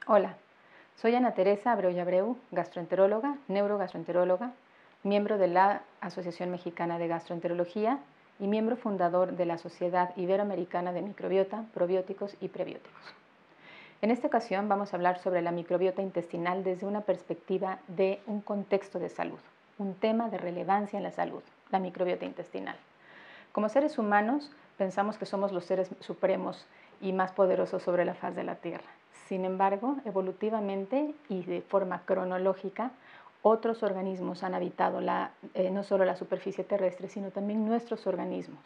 Hola, soy Ana Teresa Abreu y Abreu, gastroenteróloga, neurogastroenteróloga, miembro de la Asociación Mexicana de Gastroenterología y miembro fundador de la Sociedad Iberoamericana de Microbiota, Probióticos y Prebióticos. En esta ocasión vamos a hablar sobre la microbiota intestinal desde una perspectiva de un contexto de salud, un tema de relevancia en la salud, la microbiota intestinal. Como seres humanos, pensamos que somos los seres supremos y más poderosos sobre la faz de la Tierra. Sin embargo, evolutivamente y de forma cronológica, otros organismos han habitado no solo la superficie terrestre, sino también nuestros organismos.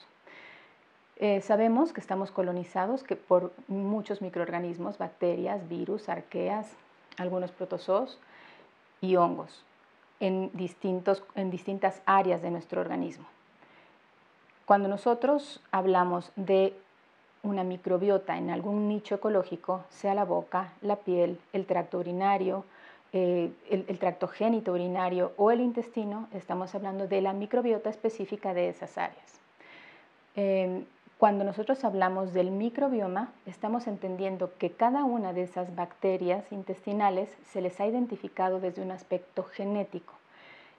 Sabemos que estamos colonizados por muchos microorganismos, bacterias, virus, arqueas, algunos protozoos y hongos en distintas áreas de nuestro organismo. Cuando nosotros hablamos de una microbiota en algún nicho ecológico, sea la boca, la piel, el tracto urinario, el tracto genitourinario o el intestino, estamos hablando de la microbiota específica de esas áreas. Cuando nosotros hablamos del microbioma, estamos entendiendo que cada una de esas bacterias intestinales se les ha identificado desde un aspecto genético.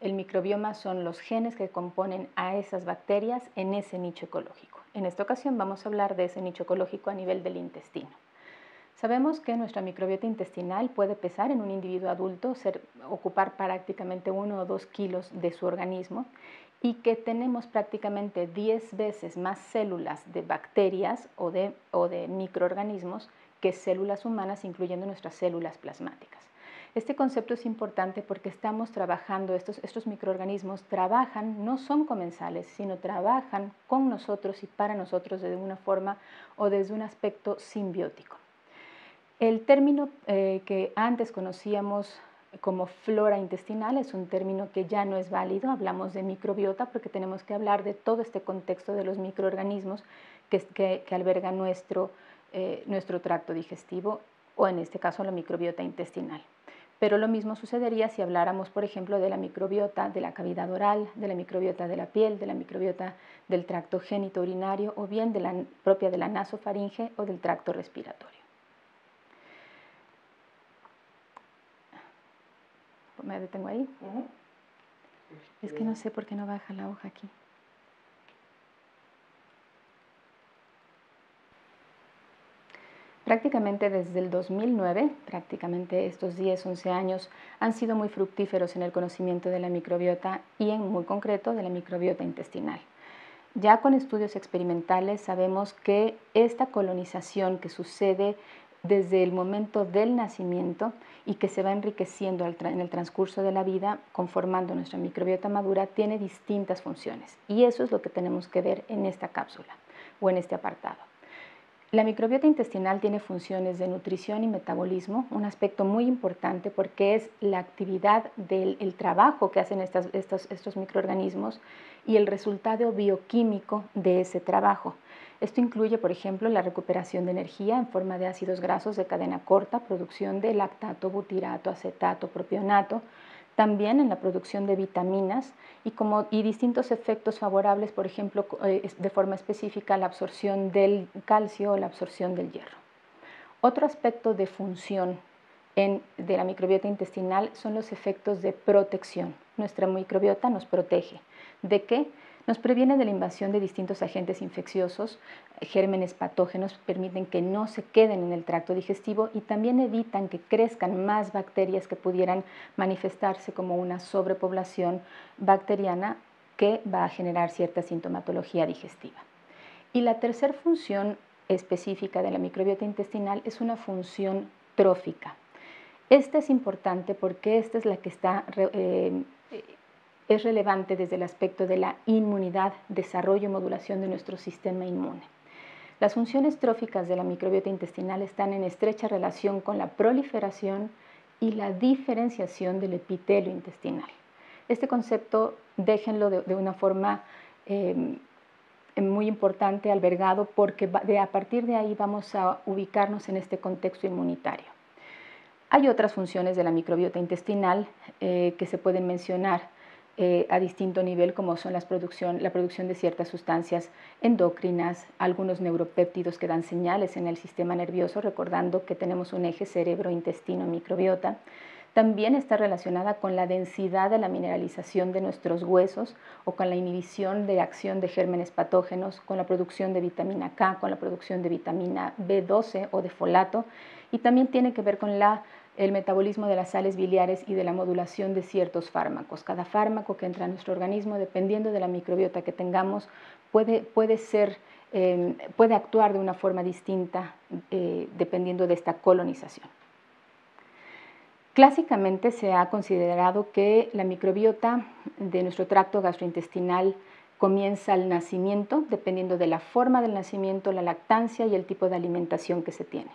El microbioma son los genes que componen a esas bacterias en ese nicho ecológico. En esta ocasión vamos a hablar de ese nicho ecológico a nivel del intestino. Sabemos que nuestra microbiota intestinal puede pesar en un individuo adulto, ocupar prácticamente 1 o 2 kilos de su organismo y que tenemos prácticamente 10 veces más células de bacterias o de microorganismos que células humanas, incluyendo nuestras células plasmáticas. Este concepto es importante porque estamos trabajando, estos microorganismos trabajan, no son comensales, sino trabajan con nosotros y para nosotros de una forma o desde un aspecto simbiótico. El término que antes conocíamos como flora intestinal es un término que ya no es válido, hablamos de microbiota porque tenemos que hablar de todo este contexto de los microorganismos que albergan nuestro tracto digestivo o en este caso la microbiota intestinal. Pero lo mismo sucedería si habláramos, por ejemplo, de la microbiota de la cavidad oral, de la microbiota de la piel, de la microbiota del tracto genitourinario o bien propia de la nasofaringe o del tracto respiratorio. Me detengo ahí. Es que no sé por qué no baja la hoja aquí. Prácticamente desde el 2009, prácticamente estos 10, 11 años, han sido muy fructíferos en el conocimiento de la microbiota y en muy concreto de la microbiota intestinal. Ya con estudios experimentales sabemos que esta colonización que sucede desde el momento del nacimiento y que se va enriqueciendo en el transcurso de la vida, conformando nuestra microbiota madura, tiene distintas funciones. Y eso es lo que tenemos que ver en esta cápsula o en este apartado. La microbiota intestinal tiene funciones de nutrición y metabolismo, un aspecto muy importante porque es la actividad del trabajo que hacen estos microorganismos y el resultado bioquímico de ese trabajo. Esto incluye, por ejemplo, la recuperación de energía en forma de ácidos grasos de cadena corta, producción de lactato, butirato, acetato, propionato, también en la producción de vitaminas y distintos efectos favorables, por ejemplo, de forma específica la absorción del calcio o la absorción del hierro. Otro aspecto de función de la microbiota intestinal son los efectos de protección. Nuestra microbiota nos protege. ¿De qué? Nos previene de la invasión de distintos agentes infecciosos, gérmenes patógenos, permiten que no se queden en el tracto digestivo y también evitan que crezcan más bacterias que pudieran manifestarse como una sobrepoblación bacteriana que va a generar cierta sintomatología digestiva. Y la tercera función específica de la microbiota intestinal es una función trófica. Esta es importante porque esta es la que es relevante desde el aspecto de la inmunidad, desarrollo y modulación de nuestro sistema inmune. Las funciones tróficas de la microbiota intestinal están en estrecha relación con la proliferación y la diferenciación del epitelio intestinal. Este concepto déjenlo de una forma muy importante, albergado, porque a partir de ahí vamos a ubicarnos en este contexto inmunitario. Hay otras funciones de la microbiota intestinal que se pueden mencionar. a distinto nivel, como son la producción de ciertas sustancias endocrinas, algunos neuropéptidos que dan señales en el sistema nervioso, recordando que tenemos un eje cerebro-intestino-microbiota. También está relacionada con la densidad de la mineralización de nuestros huesos o con la inhibición de acción de gérmenes patógenos, con la producción de vitamina K, con la producción de vitamina B12 o de folato, y también tiene que ver con el metabolismo de las sales biliares y de la modulación de ciertos fármacos. Cada fármaco que entra a nuestro organismo, dependiendo de la microbiota que tengamos, puede actuar de una forma distinta dependiendo de esta colonización. Clásicamente se ha considerado que la microbiota de nuestro tracto gastrointestinal comienza al nacimiento, dependiendo de la forma del nacimiento, la lactancia y el tipo de alimentación que se tiene.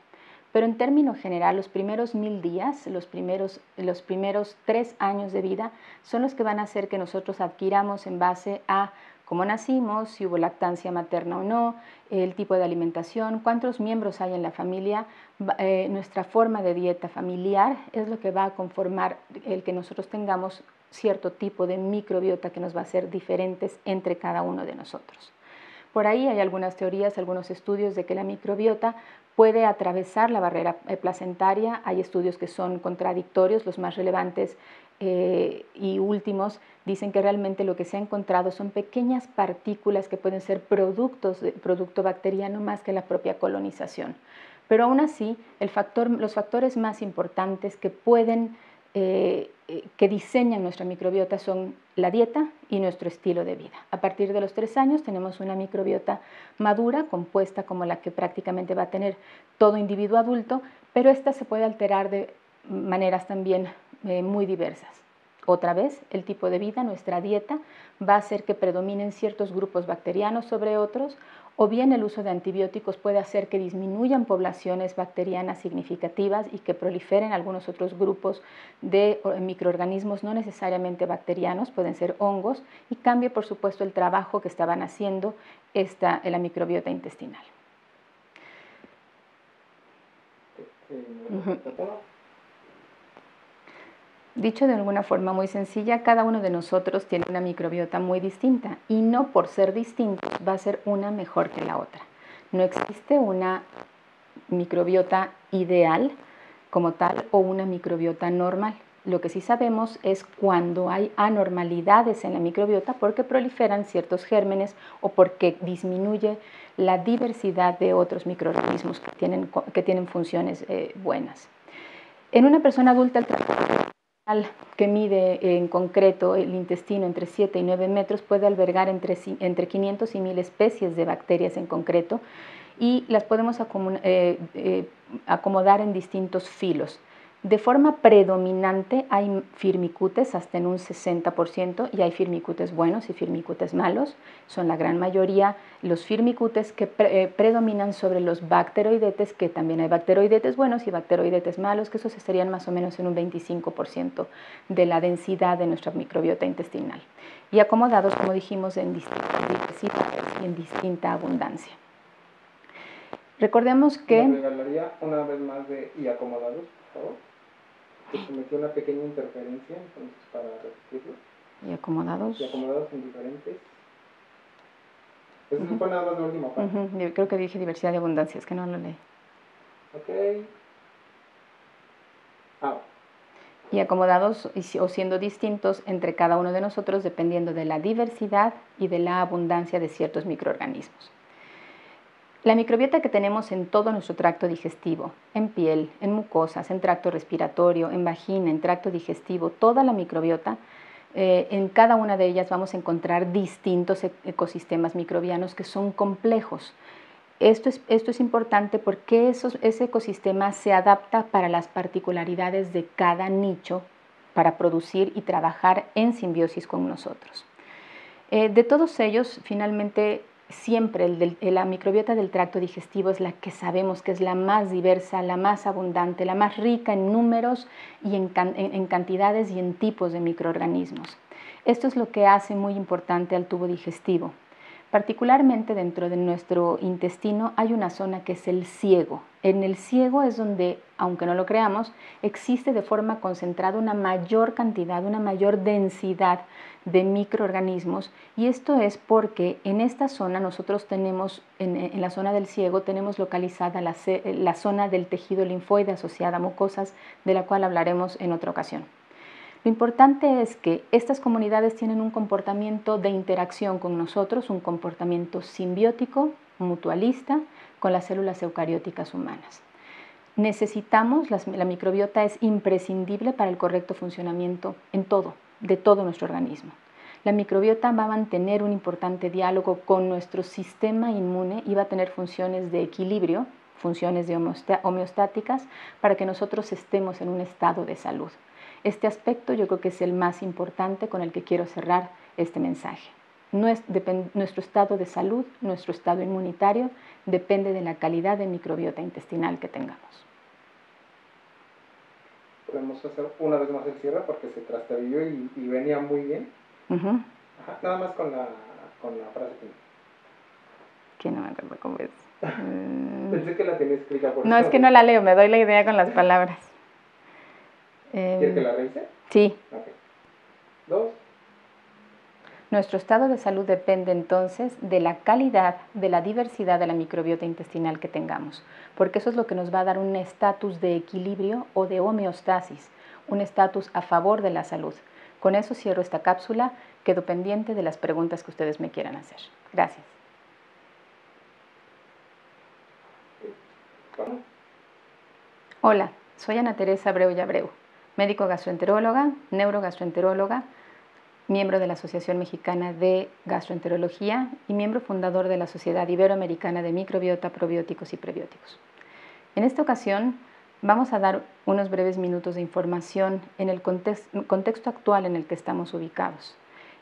Pero en términos general, los primeros 1000 días, los primeros 3 años de vida, son los que van a hacer que nosotros adquiramos en base a cómo nacimos, si hubo lactancia materna o no, el tipo de alimentación, cuántos miembros hay en la familia, nuestra forma de dieta familiar es lo que va a conformar el que nosotros tengamos cierto tipo de microbiota que nos va a hacer diferentes entre cada uno de nosotros. Por ahí hay algunas teorías, algunos estudios de que la microbiota puede atravesar la barrera placentaria. Hay estudios que son contradictorios, los más relevantes y últimos dicen que realmente lo que se ha encontrado son pequeñas partículas que pueden ser producto bacteriano más que la propia colonización. Pero aún así, los factores más importantes que diseñan nuestra microbiota son la dieta y nuestro estilo de vida. A partir de los 3 años tenemos una microbiota madura, compuesta como la que prácticamente va a tener todo individuo adulto, pero esta se puede alterar de maneras también muy diversas. Otra vez, el tipo de vida, nuestra dieta, va a hacer que predominen ciertos grupos bacterianos sobre otros, o bien el uso de antibióticos puede hacer que disminuyan poblaciones bacterianas significativas y que proliferen algunos otros grupos de microorganismos no necesariamente bacterianos, pueden ser hongos, y cambie por supuesto el trabajo que estaban haciendo la microbiota intestinal. Dicho de alguna forma muy sencilla, cada uno de nosotros tiene una microbiota muy distinta y no por ser distintos va a ser una mejor que la otra. No existe una microbiota ideal como tal o una microbiota normal. Lo que sí sabemos es cuando hay anormalidades en la microbiota porque proliferan ciertos gérmenes o porque disminuye la diversidad de otros microorganismos que tienen funciones buenas. En una persona adulta, el que mide en concreto el intestino entre 7 y 9 metros puede albergar entre 500 y 1000 especies de bacterias en concreto y las podemos acomodar en distintos filos. De forma predominante hay firmicutes hasta en un 60% y hay firmicutes buenos y firmicutes malos. Son la gran mayoría los firmicutes que predominan sobre los bacteroidetes, que también hay bacteroidetes buenos y bacteroidetes malos, que esos estarían más o menos en un 25% de la densidad de nuestra microbiota intestinal. Y acomodados, como dijimos, en distintas diversidades y en distinta abundancia. Recordemos que... ¿Me regalaría una vez más y acomodados, por favor? Que cometió una pequeña interferencia, entonces para repetirlo. Y acomodados. Y acomodados en diferentes. Eso fue nada más la última parte. Creo que dije diversidad y abundancia, es que no lo leí. Ok. Y acomodados o siendo distintos entre cada uno de nosotros dependiendo de la diversidad y de la abundancia de ciertos microorganismos. La microbiota que tenemos en todo nuestro tracto digestivo, en piel, en mucosas, en tracto respiratorio, en vagina, en tracto digestivo, toda la microbiota, en cada una de ellas vamos a encontrar distintos ecosistemas microbianos que son complejos. Esto es importante porque ese ecosistema se adapta para las particularidades de cada nicho para producir y trabajar en simbiosis con nosotros. De todos ellos, finalmente, siempre la microbiota del tracto digestivo es la que sabemos que es la más diversa, la más abundante, la más rica en números y en cantidades y en tipos de microorganismos. Esto es lo que hace muy importante al tubo digestivo. Particularmente dentro de nuestro intestino hay una zona que es el ciego. En el ciego es donde, aunque no lo creamos, existe de forma concentrada una mayor cantidad, una mayor densidad de microorganismos, y esto es porque en esta zona nosotros tenemos, en la zona del ciego, tenemos localizada la zona del tejido linfoide asociada a mucosas, de la cual hablaremos en otra ocasión. Lo importante es que estas comunidades tienen un comportamiento de interacción con nosotros, un comportamiento simbiótico, mutualista, con las células eucarióticas humanas. Necesitamos, la microbiota es imprescindible para el correcto funcionamiento de todo nuestro organismo. La microbiota va a mantener un importante diálogo con nuestro sistema inmune y va a tener funciones de equilibrio, funciones homeostáticas, para que nosotros estemos en un estado de salud. Este aspecto yo creo que es el más importante con el que quiero cerrar este mensaje. Nuestro estado de salud, nuestro estado inmunitario, depende de la calidad de microbiota intestinal que tengamos. Podemos hacer una vez más el cierre porque se trastabilló y venía muy bien. Ajá, nada más con la frase final. Que no me acuerdo cómo es. Pensé que la tenía escrita por No, es que no la leo, me doy la idea con las palabras. ¿Quieres que la revise? Sí. Okay. 2. Nuestro estado de salud depende entonces de la calidad, de la diversidad de la microbiota intestinal que tengamos, porque eso es lo que nos va a dar un estatus de equilibrio o de homeostasis, un estatus a favor de la salud. Con eso cierro esta cápsula, quedo pendiente de las preguntas que ustedes me quieran hacer. Gracias. Hola, soy Ana Teresa Abreu y Abreu, médico gastroenteróloga, neurogastroenteróloga, miembro de la Asociación Mexicana de Gastroenterología y miembro fundador de la Sociedad Iberoamericana de Microbiota, Probióticos y Prebióticos. En esta ocasión vamos a dar unos breves minutos de información en el contexto actual en el que estamos ubicados,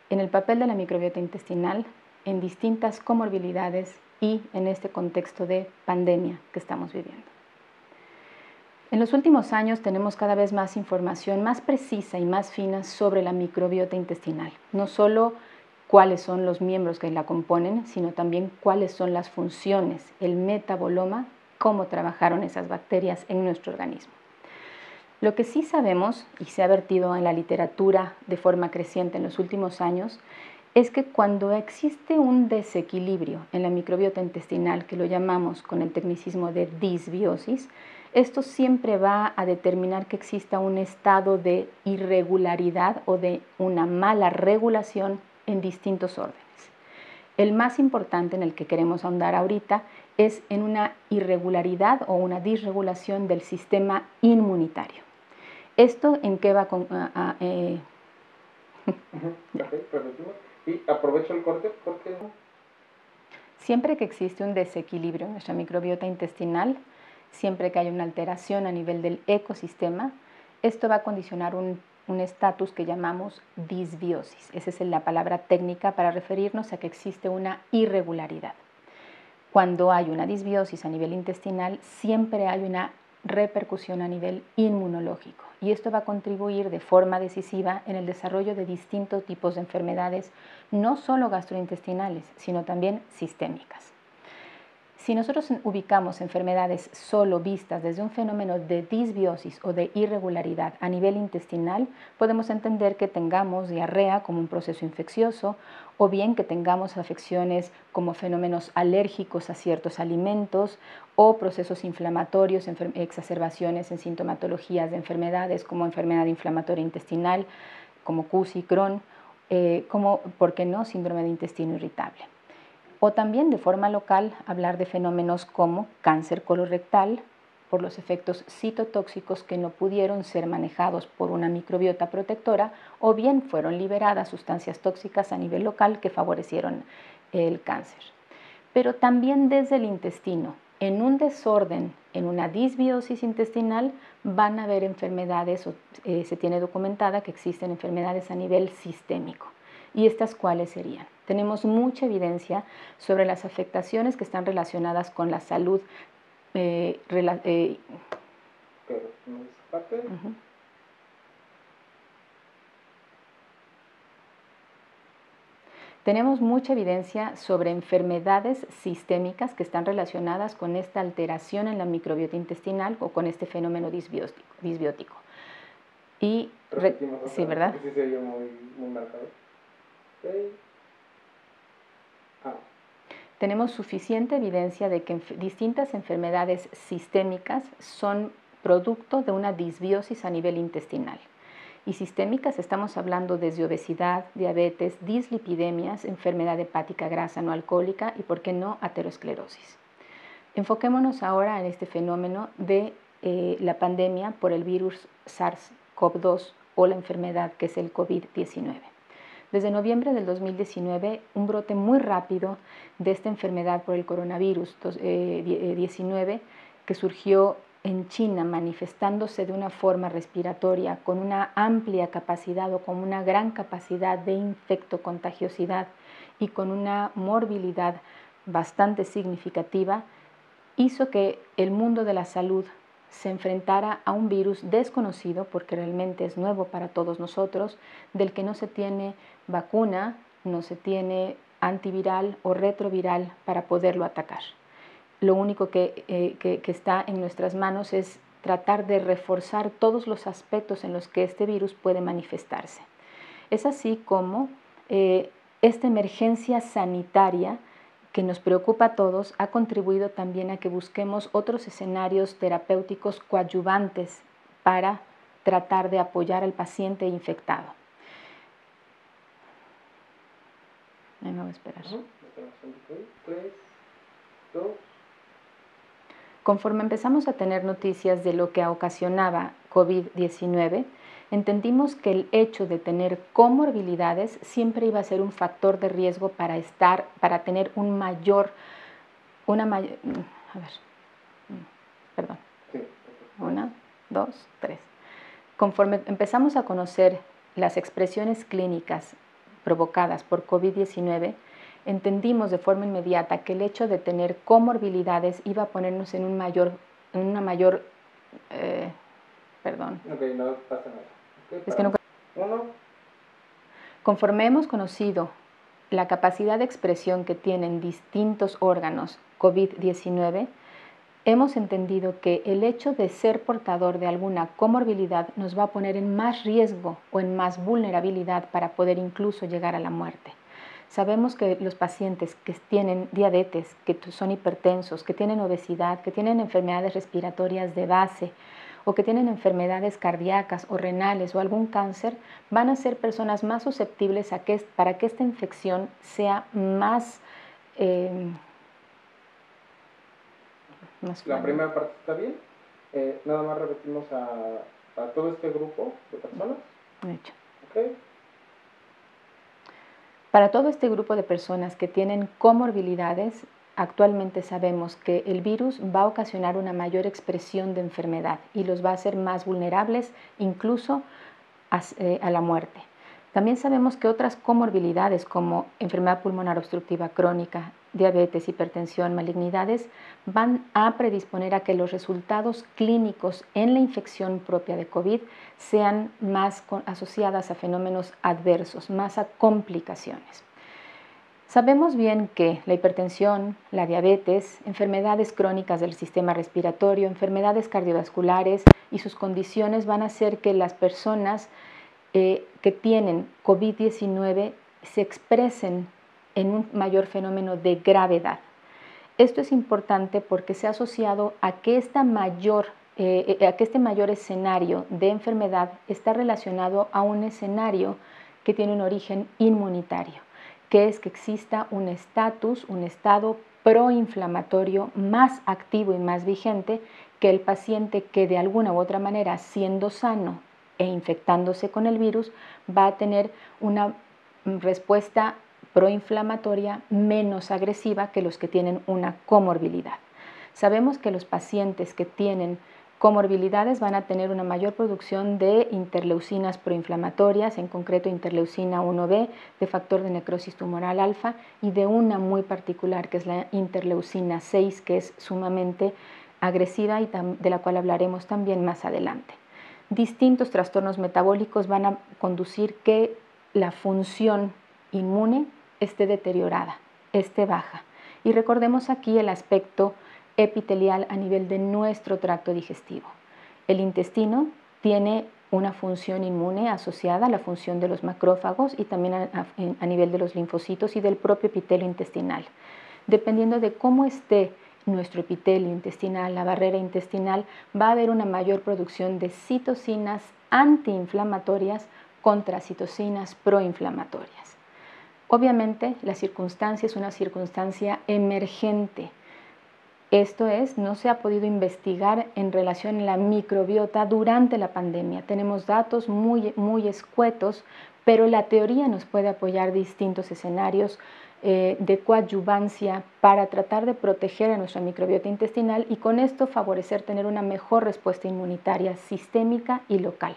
en el papel de la microbiota intestinal, en distintas comorbilidades y en este contexto de pandemia que estamos viviendo. En los últimos años tenemos cada vez más información más precisa y más fina sobre la microbiota intestinal, no solo cuáles son los miembros que la componen, sino también cuáles son las funciones, el metaboloma, cómo trabajaron esas bacterias en nuestro organismo. Lo que sí sabemos, y se ha vertido en la literatura de forma creciente en los últimos años, es que cuando existe un desequilibrio en la microbiota intestinal, que lo llamamos con el tecnicismo de disbiosis, esto siempre va a determinar que exista un estado de irregularidad o de una mala regulación en distintos órdenes. El más importante en el que queremos ahondar ahorita es en una irregularidad o una disregulación del sistema inmunitario. ¿Esto en qué va a...? Y aprovecho el corte porque... Siempre que existe un desequilibrio en nuestra microbiota intestinal, siempre que hay una alteración a nivel del ecosistema, esto va a condicionar un estatus que llamamos disbiosis. Esa es la palabra técnica para referirnos a que existe una irregularidad. Cuando hay una disbiosis a nivel intestinal, siempre hay una repercusión a nivel inmunológico y esto va a contribuir de forma decisiva en el desarrollo de distintos tipos de enfermedades, no solo gastrointestinales, sino también sistémicas. Si nosotros ubicamos enfermedades solo vistas desde un fenómeno de disbiosis o de irregularidad a nivel intestinal, podemos entender que tengamos diarrea como un proceso infeccioso o bien que tengamos afecciones como fenómenos alérgicos a ciertos alimentos o procesos inflamatorios, exacerbaciones en sintomatologías de enfermedades como enfermedad inflamatoria intestinal, como CUSI, Crohn, como, ¿por qué no?, síndrome de intestino irritable. O también de forma local hablar de fenómenos como cáncer colorectal por los efectos citotóxicos que no pudieron ser manejados por una microbiota protectora o bien fueron liberadas sustancias tóxicas a nivel local que favorecieron el cáncer. Pero también desde el intestino, en un desorden, en una disbiosis intestinal, van a haber enfermedades, se tiene documentada que existen enfermedades a nivel sistémico. ¿Y estas cuáles serían? Tenemos mucha evidencia sobre las afectaciones que están relacionadas con la salud. Tenemos mucha evidencia sobre enfermedades sistémicas que están relacionadas con esta alteración en la microbiota intestinal o con este fenómeno disbiótico. Y sí, ¿verdad? Sí, se oye muy marcado. Okay. Tenemos suficiente evidencia de que distintas enfermedades sistémicas son producto de una disbiosis a nivel intestinal. Y sistémicas estamos hablando desde obesidad, diabetes, dislipidemias, enfermedad hepática grasa no alcohólica y, por qué no, aterosclerosis. Enfoquémonos ahora en este fenómeno de la pandemia por el virus SARS-CoV-2 o la enfermedad que es el COVID-19. Desde noviembre del 2019, un brote muy rápido de esta enfermedad por el coronavirus 19 que surgió en China, manifestándose de una forma respiratoria con una amplia capacidad o con una gran capacidad de infectocontagiosidad y con una morbilidad bastante significativa, hizo que el mundo de la salud se enfrentara a un virus desconocido, porque realmente es nuevo para todos nosotros, del que no se tiene vacuna, no se tiene antiviral o retroviral para poderlo atacar. Lo único que está en nuestras manos es tratar de reforzar todos los aspectos en los que este virus puede manifestarse. Es así como esta emergencia sanitaria que nos preocupa a todos ha contribuido también a que busquemos otros escenarios terapéuticos coadyuvantes para tratar de apoyar al paciente infectado. Me voy a esperar. Conforme empezamos a tener noticias de lo que ocasionaba COVID-19, entendimos que el hecho de tener comorbilidades siempre iba a ser un factor de riesgo para tener Conforme empezamos a conocer las expresiones clínicas provocadas por COVID-19, entendimos de forma inmediata que el hecho de tener comorbilidades iba a ponernos en una mayor Ok, no pasa nada. Okay, es que no... Conforme hemos conocido la capacidad de expresión que tienen distintos órganos COVID-19, hemos entendido que el hecho de ser portador de alguna comorbilidad nos va a poner en más riesgo o en más vulnerabilidad para poder incluso llegar a la muerte. Sabemos que los pacientes que tienen diabetes, que son hipertensos, que tienen obesidad, que tienen enfermedades respiratorias de base o que tienen enfermedades cardíacas o renales o algún cáncer, van a ser personas más susceptibles para que esta infección sea más... La primera parte está bien. Nada más repetimos a todo este grupo de personas. De hecho. Okay. Para todo este grupo de personas que tienen comorbilidades, actualmente sabemos que el virus va a ocasionar una mayor expresión de enfermedad y los va a hacer más vulnerables incluso a la muerte. También sabemos que otras comorbilidades como enfermedad pulmonar obstructiva crónica, diabetes, hipertensión, malignidades, van a predisponer a que los resultados clínicos en la infección propia de COVID sean más asociadas a fenómenos adversos, más a complicaciones. Sabemos bien que la hipertensión, la diabetes, enfermedades crónicas del sistema respiratorio, enfermedades cardiovasculares y sus condiciones van a hacer que las personas que tienen COVID-19 se expresen en un mayor fenómeno de gravedad. Esto es importante porque se ha asociado a que este mayor escenario de enfermedad está relacionado a un escenario que tiene un origen inmunitario, que es que exista un estado proinflamatorio más activo y más vigente que el paciente que de alguna u otra manera, siendo sano e infectándose con el virus, va a tener una respuesta proinflamatoria menos agresiva que los que tienen una comorbilidad. Sabemos que los pacientes que tienen comorbilidades van a tener una mayor producción de interleucinas proinflamatorias, en concreto interleucina 1B, de factor de necrosis tumoral alfa y de una muy particular que es la interleucina 6, que es sumamente agresiva y de la cual hablaremos también más adelante. Distintos trastornos metabólicos van a conducir que la función inmune esté deteriorada, esté baja. Y recordemos aquí el aspecto epitelial a nivel de nuestro tracto digestivo. El intestino tiene una función inmune asociada a la función de los macrófagos y también a nivel de los linfocitos y del propio epitelio intestinal. Dependiendo de cómo esté nuestro epitelio intestinal, la barrera intestinal, va a haber una mayor producción de citocinas antiinflamatorias contra citocinas proinflamatorias. Obviamente, la circunstancia es una circunstancia emergente. Esto es, no se ha podido investigar en relación a la microbiota durante la pandemia. Tenemos datos muy escuetos, pero la teoría nos puede apoyar distintos escenarios de coadyuvancia para tratar de proteger a nuestra microbiota intestinal y con esto favorecer tener una mejor respuesta inmunitaria sistémica y local.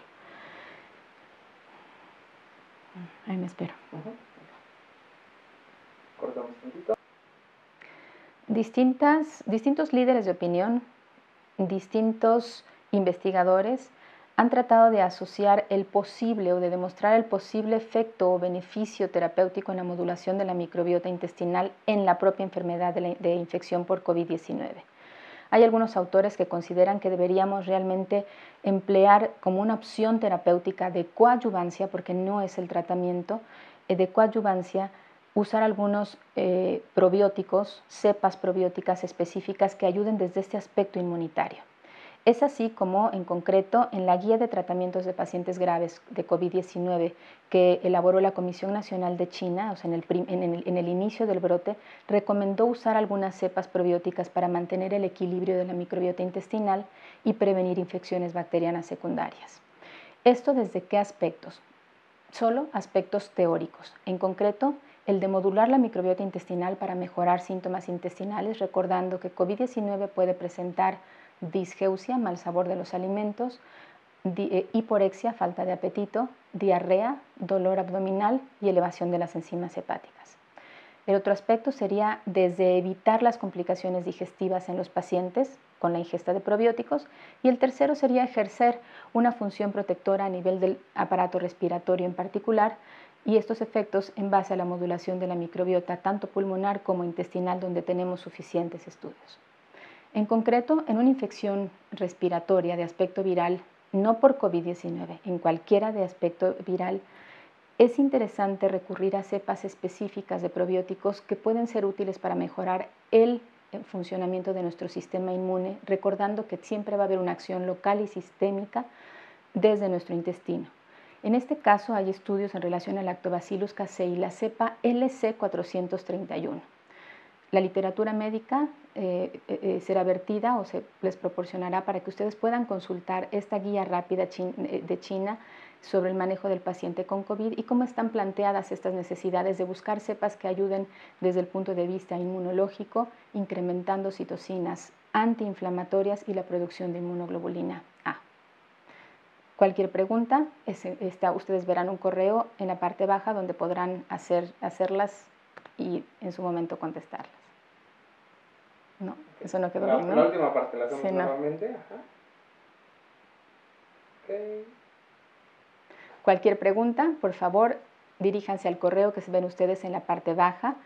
Ahí me espero. Cortamos un poquito. Distintos líderes de opinión, distintos investigadores han tratado de asociar el posible o de demostrar el posible efecto o beneficio terapéutico en la modulación de la microbiota intestinal en la propia enfermedad de infección por COVID-19. Hay algunos autores que consideran que deberíamos realmente emplear como una opción terapéutica de coadyuvancia, porque no es el tratamiento, de coadyuvancia, usar algunos probióticos, cepas probióticas específicas que ayuden desde este aspecto inmunitario. Es así como, en concreto, en la Guía de Tratamientos de Pacientes Graves de COVID-19 que elaboró la Comisión Nacional de China, o sea, en el inicio del brote, recomendó usar algunas cepas probióticas para mantener el equilibrio de la microbiota intestinal y prevenir infecciones bacterianas secundarias. ¿Esto desde qué aspectos? Solo aspectos teóricos. En concreto, el de modular la microbiota intestinal para mejorar síntomas intestinales, recordando que COVID-19 puede presentar disgeusia, mal sabor de los alimentos, hiporexia, falta de apetito, diarrea, dolor abdominal y elevación de las enzimas hepáticas. El otro aspecto sería desde evitar las complicaciones digestivas en los pacientes con la ingesta de probióticos y el tercero sería ejercer una función protectora a nivel del aparato respiratorio en particular y estos efectos en base a la modulación de la microbiota tanto pulmonar como intestinal donde tenemos suficientes estudios. En concreto, en una infección respiratoria de aspecto viral, no por COVID-19, en cualquiera de aspecto viral, es interesante recurrir a cepas específicas de probióticos que pueden ser útiles para mejorar el funcionamiento de nuestro sistema inmune, recordando que siempre va a haber una acción local y sistémica desde nuestro intestino. En este caso hay estudios en relación al Lactobacillus casei y la cepa LC431. La literatura médica será vertida o se les proporcionará para que ustedes puedan consultar esta guía rápida de China sobre el manejo del paciente con COVID y cómo están planteadas estas necesidades de buscar cepas que ayuden desde el punto de vista inmunológico, incrementando citocinas antiinflamatorias y la producción de inmunoglobulina A. Cualquier pregunta, ustedes verán un correo en la parte baja donde podrán hacerlas y en su momento contestarlas. No, eso no quedó bien, ¿no? La última parte la hacemos sí, nuevamente. Ajá. Okay. Cualquier pregunta, por favor, diríjanse al correo que se ven ustedes en la parte baja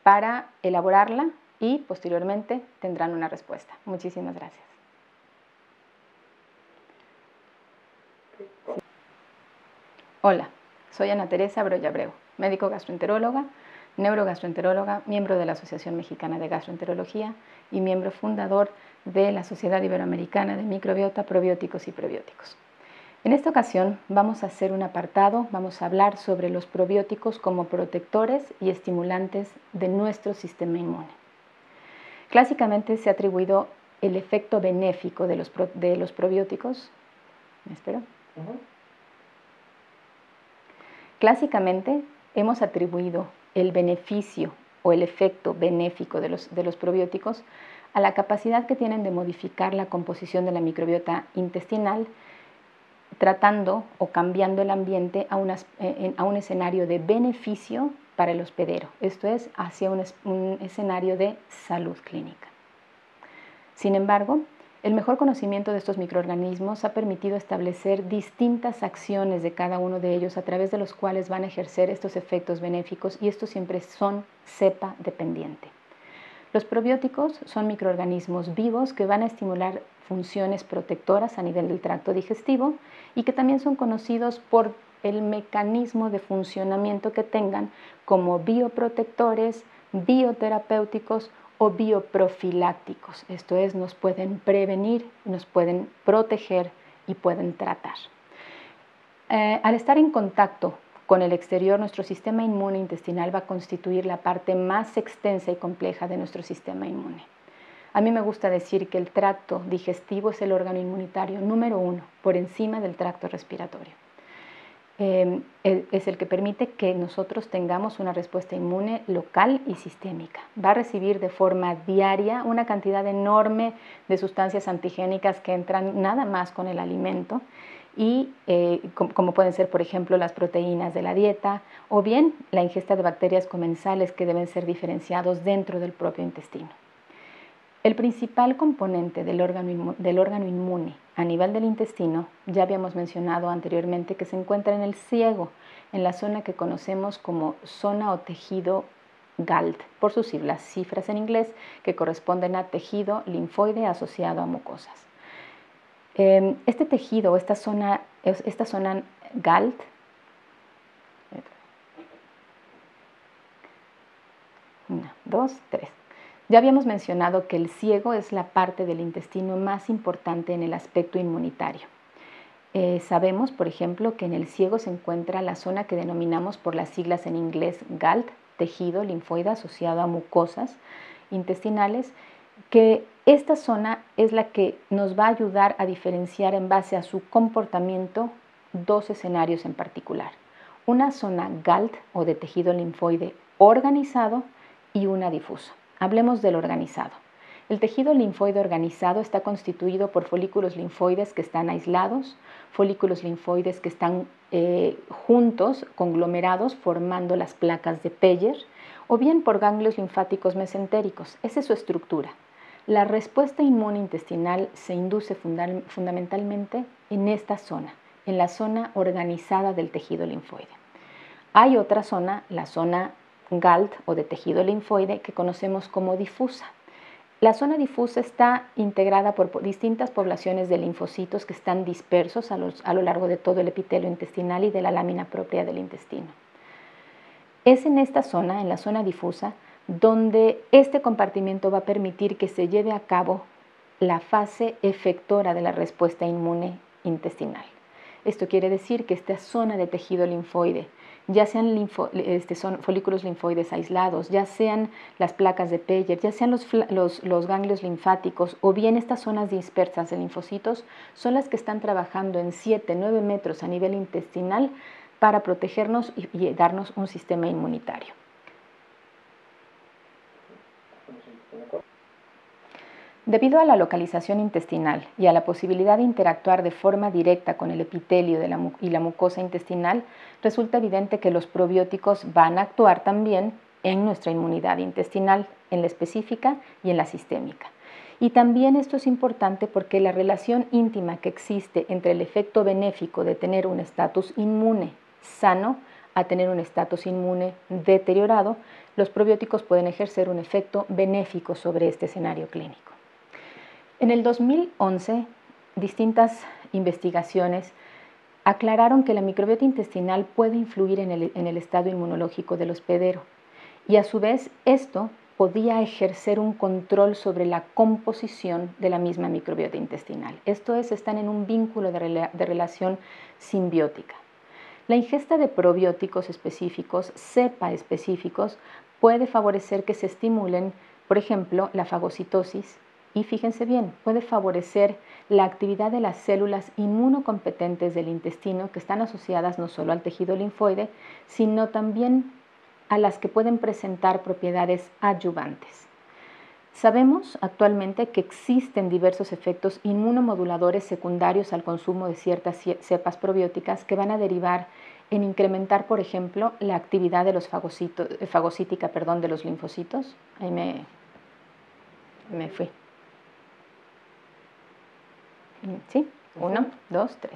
para elaborarla y posteriormente tendrán una respuesta. Muchísimas gracias. Hola, soy Ana Teresa Broya Abreu, médico gastroenteróloga, neurogastroenteróloga, miembro de la Asociación Mexicana de Gastroenterología y miembro fundador de la Sociedad Iberoamericana de Microbiota, Probióticos y Prebióticos. En esta ocasión vamos a hacer un apartado, vamos a hablar sobre los probióticos como protectores y estimulantes de nuestro sistema inmune. Clásicamente se ha atribuido el efecto benéfico de los probióticos. ¿Me espero? Clásicamente hemos atribuido el beneficio o el efecto benéfico de los probióticos a la capacidad que tienen de modificar la composición de la microbiota intestinal, tratando o cambiando el ambiente a un escenario de beneficio para el hospedero, esto es, hacia un escenario de salud clínica. Sin embargo, El mejor conocimiento de estos microorganismos ha permitido establecer distintas acciones de cada uno de ellos a través de los cuales van a ejercer estos efectos benéficos, y estos siempre son cepa dependiente. Los probióticos son microorganismos vivos que van a estimular funciones protectoras a nivel del tracto digestivo y que también son conocidos por el mecanismo de funcionamiento que tengan como bioprotectores, bioterapéuticos o bioprofilácticos. Esto es, nos pueden prevenir, nos pueden proteger y pueden tratar. Al estar en contacto con el exterior, nuestro sistema inmune intestinal va a constituir la parte más extensa y compleja de nuestro sistema inmune. A mí me gusta decir que el tracto digestivo es el órgano inmunitario número 1, por encima del tracto respiratorio. Es el que permite que nosotros tengamos una respuesta inmune local y sistémica. Va a recibir de forma diaria una cantidad enorme de sustancias antigénicas que entran nada más con el alimento, y como pueden ser, por ejemplo, las proteínas de la dieta o bien la ingesta de bacterias comensales que deben ser diferenciados dentro del propio intestino. El principal componente del órgano inmune a nivel del intestino, ya habíamos mencionado anteriormente que se encuentra en el ciego, en la zona que conocemos como zona o tejido GALT, por sus cifras en inglés, que corresponden a tejido linfoide asociado a mucosas. Este tejido, esta zona GALT, ya habíamos mencionado que el ciego es la parte del intestino más importante en el aspecto inmunitario. Sabemos, por ejemplo, que en el ciego se encuentra la zona que denominamos por las siglas en inglés GALT, tejido linfoide asociado a mucosas intestinales, que esta zona es la que nos va a ayudar a diferenciar en base a su comportamiento dos escenarios en particular. Una zona GALT o de tejido linfoide organizado y una difusa. Hablemos del organizado. El tejido linfoide organizado está constituido por folículos linfoides que están aislados, folículos linfoides que están juntos, conglomerados, formando las placas de Peyer, o bien por ganglios linfáticos mesentéricos. Esa es su estructura. La respuesta inmune intestinal se induce fundamentalmente en esta zona, en la zona organizada del tejido linfoide. Hay otra zona, la zona GALT o de tejido linfoide, que conocemos como difusa. La zona difusa está integrada por distintas poblaciones de linfocitos que están dispersos a lo largo de todo el epitelio intestinal y de la lámina propia del intestino. Es en esta zona, en la zona difusa, donde este compartimiento va a permitir que se lleve a cabo la fase efectora de la respuesta inmune intestinal. Esto quiere decir que esta zona de tejido linfoide, ya sean son folículos linfoides aislados, ya sean las placas de Peyer, ya sean los ganglios linfáticos o bien estas zonas dispersas de linfocitos, son las que están trabajando en 7-9 metros a nivel intestinal para protegernos y darnos un sistema inmunitario. Debido a la localización intestinal y a la posibilidad de interactuar de forma directa con el epitelio y la mucosa intestinal, resulta evidente que los probióticos van a actuar también en nuestra inmunidad intestinal, en la específica y en la sistémica. Y también esto es importante porque la relación íntima que existe entre el efecto benéfico de tener un estatus inmune sano a tener un estatus inmune deteriorado, los probióticos pueden ejercer un efecto benéfico sobre este escenario clínico. En el 2011, distintas investigaciones aclararon que la microbiota intestinal puede influir en el estado inmunológico del hospedero, y a su vez esto podía ejercer un control sobre la composición de la misma microbiota intestinal. Esto es, están en un vínculo de relación simbiótica. La ingesta de probióticos específicos, cepa específicos, puede favorecer que se estimulen, por ejemplo, la fagocitosis, y fíjense bien, puede favorecer la actividad de las células inmunocompetentes del intestino que están asociadas no solo al tejido linfoide, sino también a las que pueden presentar propiedades adyuvantes. Sabemos actualmente que existen diversos efectos inmunomoduladores secundarios al consumo de ciertas cepas probióticas que van a derivar en incrementar, por ejemplo, la actividad de los fagocítica de los linfocitos. Ahí me fui. ¿Sí? 1, 2, 3.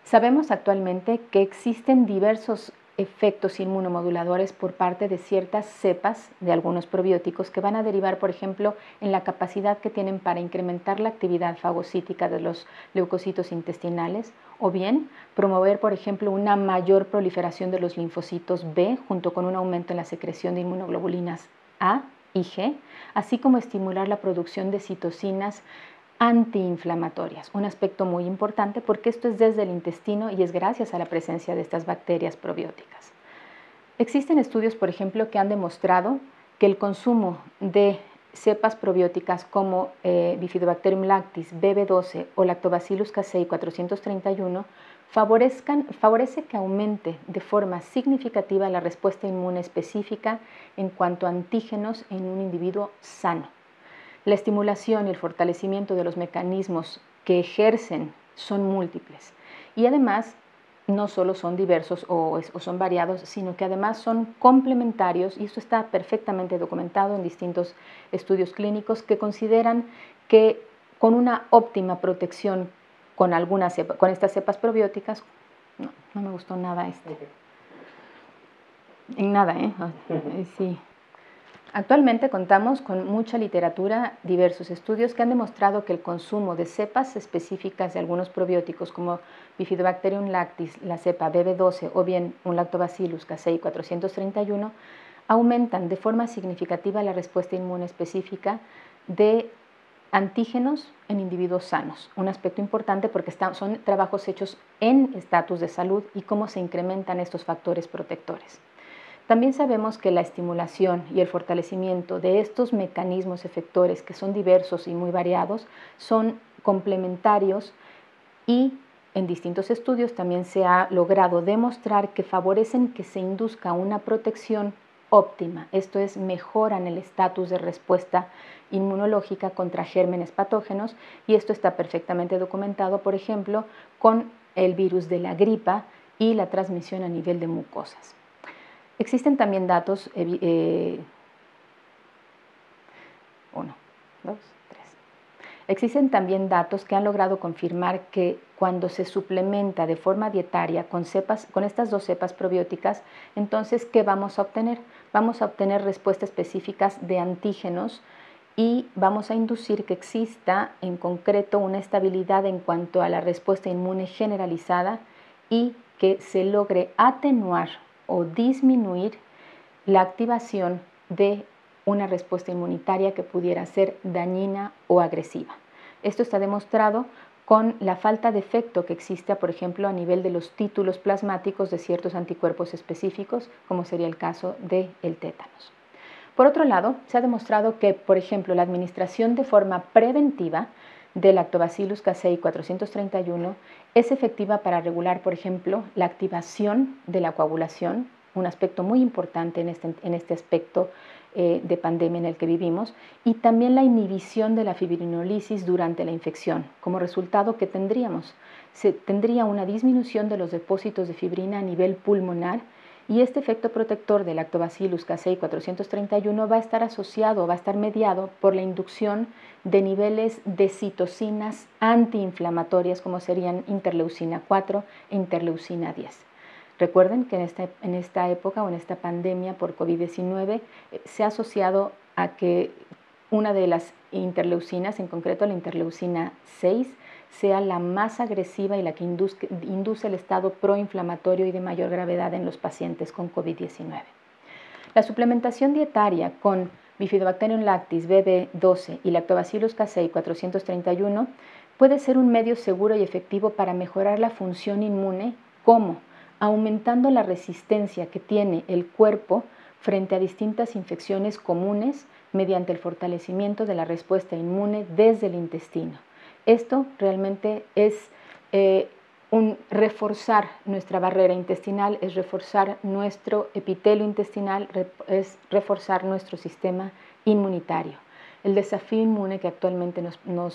Sabemos actualmente que existen diversos efectos inmunomoduladores por parte de ciertas cepas de algunos probióticos que van a derivar, por ejemplo, en la capacidad que tienen para incrementar la actividad fagocítica de los leucocitos intestinales o bien promover, por ejemplo, una mayor proliferación de los linfocitos B junto con un aumento en la secreción de inmunoglobulinas A y G, así como estimular la producción de citocinas antiinflamatorias, un aspecto muy importante porque esto es desde el intestino y es gracias a la presencia de estas bacterias probióticas. Existen estudios, por ejemplo, que han demostrado que el consumo de cepas probióticas como Bifidobacterium lactis, BB12 o Lactobacillus casei 431 favorece que aumente de forma significativa la respuesta inmune específica en cuanto a antígenos en un individuo sano. La estimulación y el fortalecimiento de los mecanismos que ejercen son múltiples y además no solo son diversos o son variados, sino que además son complementarios y esto está perfectamente documentado en distintos estudios clínicos que consideran que con una óptima protección con estas cepas probióticas, no me gustó nada este. En nada, sí. Actualmente contamos con mucha literatura, diversos estudios que han demostrado que el consumo de cepas específicas de algunos probióticos como Bifidobacterium lactis, la cepa BB12 o bien un Lactobacillus casei 431 aumentan de forma significativa la respuesta inmune específica de antígenos en individuos sanos. Un aspecto importante porque son trabajos hechos en estatus de salud y cómo se incrementan estos factores protectores. También sabemos que la estimulación y el fortalecimiento de estos mecanismos efectores, que son diversos y muy variados, son complementarios y en distintos estudios también se ha logrado demostrar que favorecen que se induzca una protección óptima, esto es, mejoran el estatus de respuesta inmunológica contra gérmenes patógenos y esto está perfectamente documentado, por ejemplo, con el virus de la gripa y la transmisión a nivel de mucosas. Existen también datos, 1, 2, 3. Existen también datos que han logrado confirmar que cuando se suplementa de forma dietaria con estas dos cepas probióticas, entonces, ¿qué vamos a obtener? Vamos a obtener respuestas específicas de antígenos y vamos a inducir que exista en concreto una estabilidad en cuanto a la respuesta inmune generalizada y que se logre atenuar o disminuir la activación de una respuesta inmunitaria que pudiera ser dañina o agresiva. Esto está demostrado con la falta de efecto que existe, por ejemplo, a nivel de los títulos plasmáticos de ciertos anticuerpos específicos, como sería el caso del tétanos. Por otro lado, se ha demostrado que, por ejemplo, la administración de forma preventiva del Lactobacillus casei 431 es efectiva para regular, por ejemplo, la activación de la coagulación, un aspecto muy importante en este aspecto de pandemia en el que vivimos, y también la inhibición de la fibrinolisis durante la infección. Como resultado, ¿qué tendríamos? Se tendría una disminución de los depósitos de fibrina a nivel pulmonar y este efecto protector del Lactobacillus casei 431 va a estar asociado, va a estar mediado por la inducción de niveles de citocinas antiinflamatorias como serían interleucina 4 e interleucina 10. Recuerden que en esta época o en esta pandemia por COVID-19 se ha asociado a que una de las interleucinas, en concreto la interleucina 6, sea la más agresiva y la que induce el estado proinflamatorio y de mayor gravedad en los pacientes con COVID-19. La suplementación dietaria con Bifidobacterium lactis, BB12 y Lactobacillus casei 431 puede ser un medio seguro y efectivo para mejorar la función inmune, ¿cómo? Aumentando la resistencia que tiene el cuerpo frente a distintas infecciones comunes mediante el fortalecimiento de la respuesta inmune desde el intestino. Esto realmente es reforzar nuestra barrera intestinal, es reforzar nuestro epitelio intestinal, es reforzar nuestro sistema inmunitario. El desafío inmune que actualmente no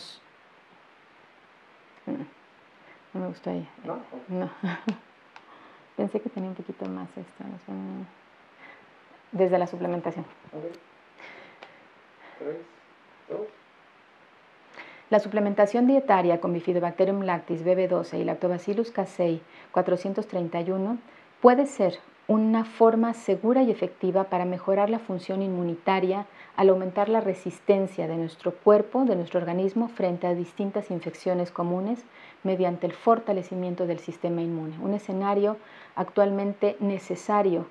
me gustó ahí. No. Pensé que tenía un poquito más esto. Desde la suplementación. 3, 2. La suplementación dietaria con Bifidobacterium lactis BB12 y Lactobacillus casei 431 puede ser una forma segura y efectiva para mejorar la función inmunitaria al aumentar la resistencia de nuestro cuerpo, de nuestro organismo, frente a distintas infecciones comunes mediante el fortalecimiento del sistema inmune. Un escenario actualmente necesario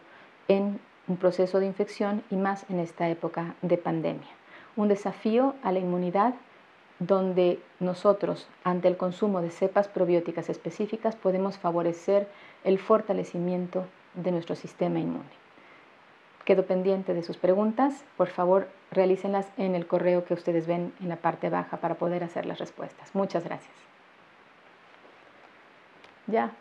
en un proceso de infección y más en esta época de pandemia. Un desafío a la inmunidad donde nosotros, ante el consumo de cepas probióticas específicas, podemos favorecer el fortalecimiento de nuestro sistema inmune. Quedo pendiente de sus preguntas. Por favor, realícenlas en el correo que ustedes ven en la parte baja para poder hacer las respuestas. Muchas gracias. Ya.